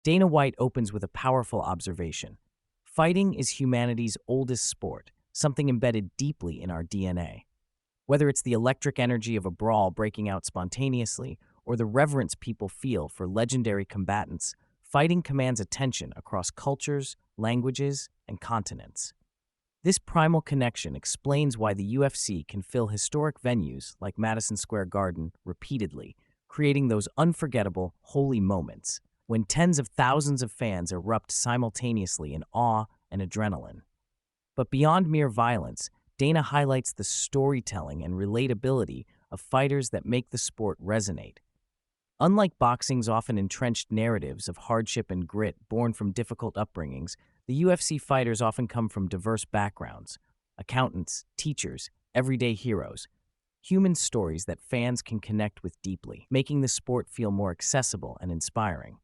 Dana White opens with a powerful observation. Fighting is humanity's oldest sport, something embedded deeply in our DNA. Whether it's the electric energy of a brawl breaking out spontaneously or the reverence people feel for legendary combatants, fighting commands attention across cultures, languages, and continents. This primal connection explains why the UFC can fill historic venues like Madison Square Garden repeatedly, creating those unforgettable, holy moments when tens of thousands of fans erupt simultaneously in awe and adrenaline. But beyond mere violence, Dana highlights the storytelling and relatability of fighters that make the sport resonate. Unlike boxing's often entrenched narratives of hardship and grit born from difficult upbringings, the UFC fighters often come from diverse backgrounds: accountants, teachers, everyday heroes, human stories that fans can connect with deeply, making the sport feel more accessible and inspiring.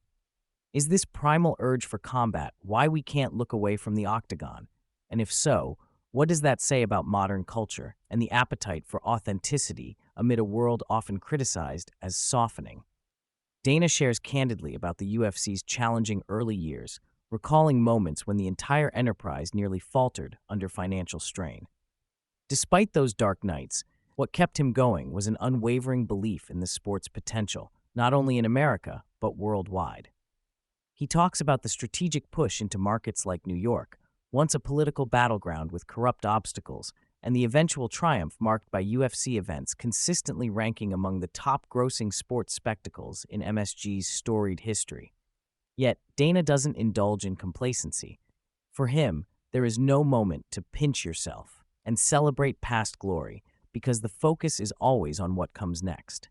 Is this primal urge for combat why we can't look away from the octagon? And if so, what does that say about modern culture and the appetite for authenticity amid a world often criticized as softening? Dana shares candidly about the UFC's challenging early years, recalling moments when the entire enterprise nearly faltered under financial strain. Despite those dark nights, what kept him going was an unwavering belief in the sport's potential, not only in America, but worldwide. He talks about the strategic push into markets like New York, once a political battleground with corrupt obstacles, and the eventual triumph marked by UFC events consistently ranking among the top-grossing sports spectacles in MSG's storied history. Yet, Dana doesn't indulge in complacency. For him, there is no moment to pinch yourself and celebrate past glory because the focus is always on what comes next.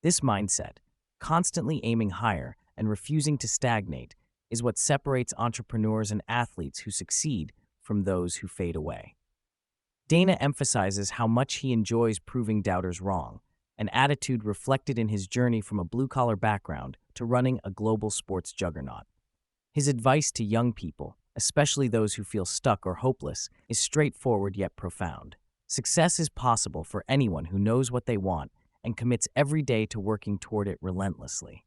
This mindset, constantly aiming higher and refusing to stagnate, is what separates entrepreneurs and athletes who succeed from those who fade away. Dana emphasizes how much he enjoys proving doubters wrong, an attitude reflected in his journey from a blue-collar background to running a global sports juggernaut. His advice to young people, especially those who feel stuck or hopeless, is straightforward yet profound. Success is possible for anyone who knows what they want and commits every day to working toward it relentlessly.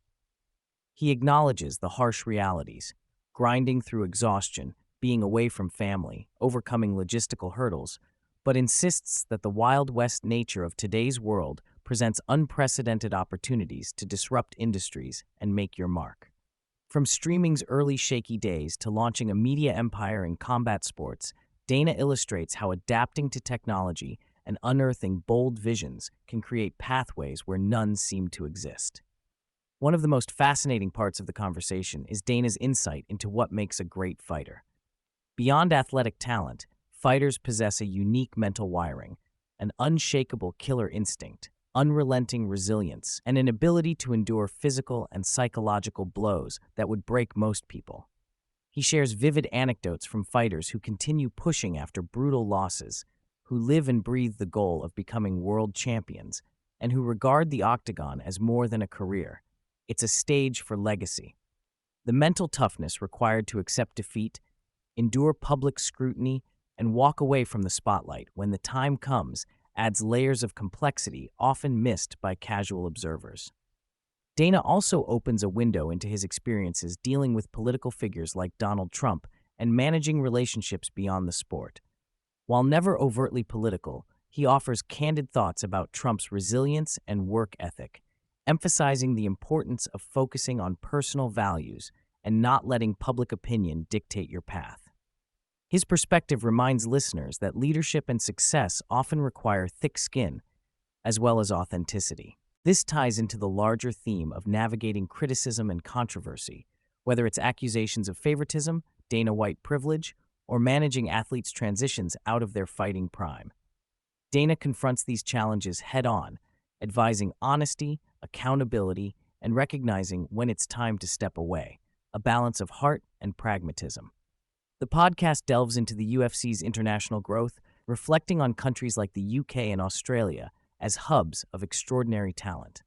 He acknowledges the harsh realities: grinding through exhaustion, being away from family, overcoming logistical hurdles, but insists that the Wild West nature of today's world presents unprecedented opportunities to disrupt industries and make your mark. From streaming's early shaky days to launching a media empire in combat sports, Dana illustrates how adapting to technology and unearthing bold visions can create pathways where none seem to exist. One of the most fascinating parts of the conversation is Dana's insight into what makes a great fighter. Beyond athletic talent, fighters possess a unique mental wiring, an unshakable killer instinct, unrelenting resilience, and an ability to endure physical and psychological blows that would break most people. He shares vivid anecdotes from fighters who continue pushing after brutal losses, who live and breathe the goal of becoming world champions, and who regard the octagon as more than a career. It's a stage for legacy. The mental toughness required to accept defeat, endure public scrutiny, and walk away from the spotlight when the time comes adds layers of complexity often missed by casual observers. Dana also opens a window into his experiences dealing with political figures like Donald Trump and managing relationships beyond the sport. While never overtly political, he offers candid thoughts about Trump's resilience and work ethic, emphasizing the importance of focusing on personal values and not letting public opinion dictate your path. His perspective reminds listeners that leadership and success often require thick skin, as well as authenticity. This ties into the larger theme of navigating criticism and controversy, whether it's accusations of favoritism, Dana White privilege, or managing athletes' transitions out of their fighting prime. Dana confronts these challenges head-on, advising honesty, accountability, and recognizing when it's time to step away, a balance of heart and pragmatism. The podcast delves into the UFC's international growth, reflecting on countries like the UK and Australia as hubs of extraordinary talent.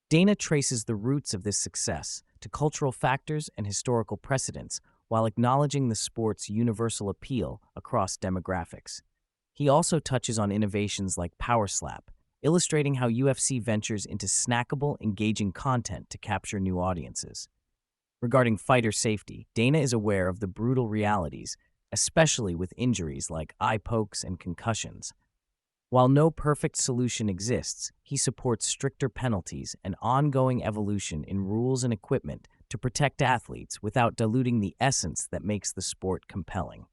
Dana traces the roots of this success to cultural factors and historical precedents while acknowledging the sport's universal appeal across demographics. He also touches on innovations like Power Slap, illustrating how UFC ventures into snackable, engaging content to capture new audiences. Regarding fighter safety, Dana is aware of the brutal realities, especially with injuries like eye pokes and concussions. While no perfect solution exists, he supports stricter penalties and ongoing evolution in rules and equipment to protect athletes without diluting the essence that makes the sport compelling.